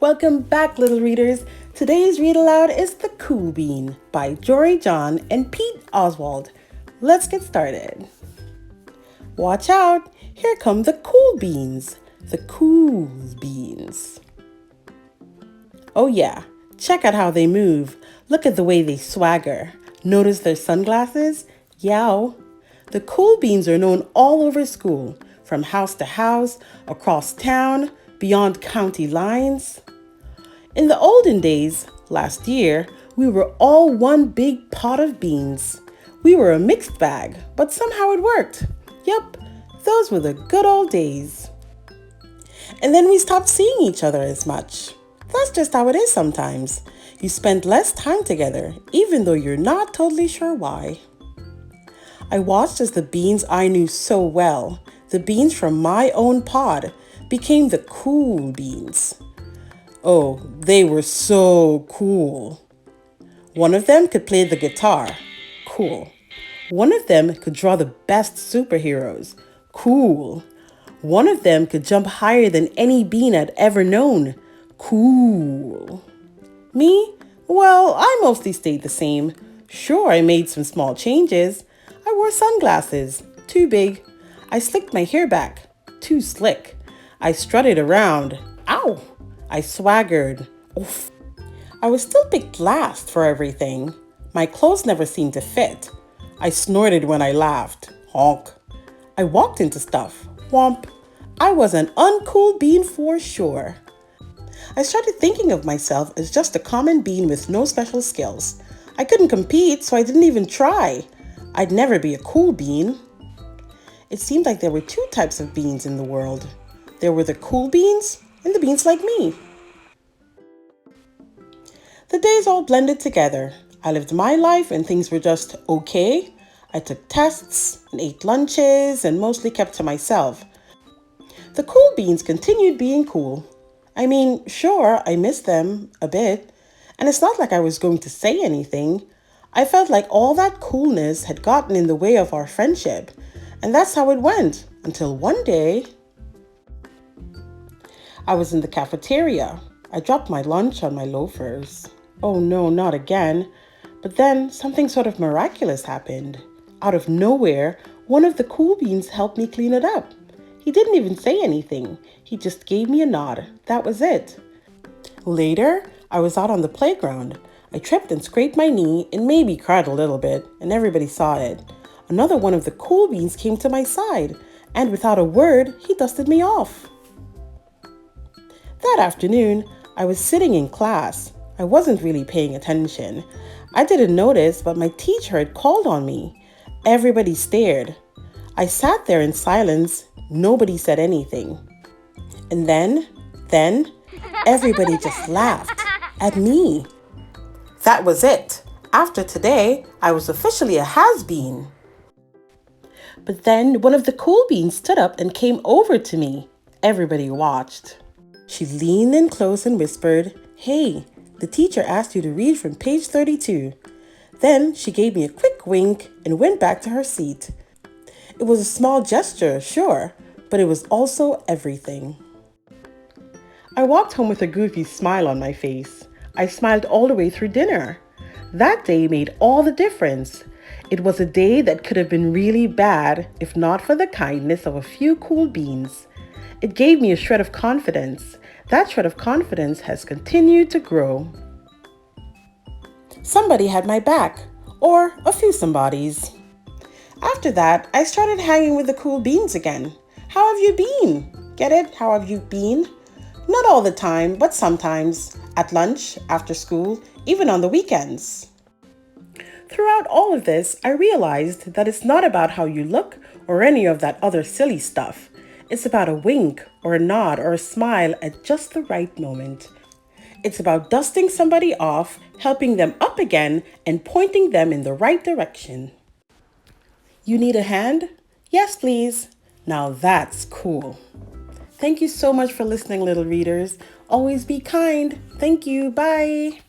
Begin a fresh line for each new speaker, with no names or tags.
Welcome back, little readers. Today's read aloud is The Cool Bean by Jory John and Pete Oswald. Let's get started. Watch out, here come the cool beans. The cool beans. Oh yeah, check out how they move. Look at the way they swagger. Notice their sunglasses? Yow. The cool beans are known all over school, from house to house, across town, beyond county lines. In the olden days, last year, we were all one big pot of beans. We were a mixed bag, but somehow it worked. Yep, those were the good old days. And then we stopped seeing each other as much. That's just how it is sometimes. You spend less time together, even though you're not totally sure why. I watched as the beans I knew so well, the beans from my own pod, became the cool beans. Oh, they were so cool. One of them could play the guitar. Cool. One of them could draw the best superheroes. Cool. One of them could jump higher than any bean I'd ever known. Cool. Me? Well, I mostly stayed the same. Sure, I made some small changes. I wore sunglasses. Too big. I slicked my hair back. Too slick. I strutted around. Ow! I swaggered. Oof. I was still picked last for everything. My clothes never seemed to fit. I snorted when I laughed. Honk. I walked into stuff. Whomp. I was an uncool bean for sure. I started thinking of myself as just a common bean with no special skills. I couldn't compete, so I didn't even try. I'd never be a cool bean. It seemed like there were two types of beans in the world. There were the cool beans and the beans like me. The days all blended together. I lived my life and things were just okay. I took tests and ate lunches and mostly kept to myself. The cool beans continued being cool. I mean, sure, I missed them a bit. And it's not like I was going to say anything. I felt like all that coolness had gotten in the way of our friendship. And that's how it went until one day, I was in the cafeteria. I dropped my lunch on my loafers. Oh no, not again. But then something sort of miraculous happened. Out of nowhere, one of the cool beans helped me clean it up. He didn't even say anything. He just gave me a nod. That was it. Later, I was out on the playground. I tripped and scraped my knee and maybe cried a little bit, and everybody saw it. Another one of the cool beans came to my side, and without a word, he dusted me off. That afternoon, I was sitting in class. I wasn't really paying attention. I didn't notice, but my teacher had called on me. Everybody stared. I sat there in silence. Nobody said anything. And then, everybody just laughed at me. That was it. After today, I was officially a has-been. But then one of the cool beans stood up and came over to me. Everybody watched. She leaned in close and whispered, "Hey, the teacher asked you to read from page 32. Then she gave me a quick wink and went back to her seat. It was a small gesture, sure, but it was also everything. I walked home with a goofy smile on my face. I smiled all the way through dinner. That day made all the difference. It was a day that could have been really bad if not for the kindness of a few cool beans. It gave me a shred of confidence. That shred of confidence has continued to grow. Somebody had my back, or a few somebodies. After that, I started hanging with the cool beans again. How have you been? Get it? How have you been? Not all the time, but sometimes. At lunch, after school, even on the weekends. Throughout all of this, I realized that it's not about how you look or any of that other silly stuff. It's about a wink or a nod or a smile at just the right moment. It's about dusting somebody off, helping them up again, and pointing them in the right direction. You need a hand? Yes, please. Now that's cool. Thank you so much for listening, little readers. Always be kind. Thank you. Bye.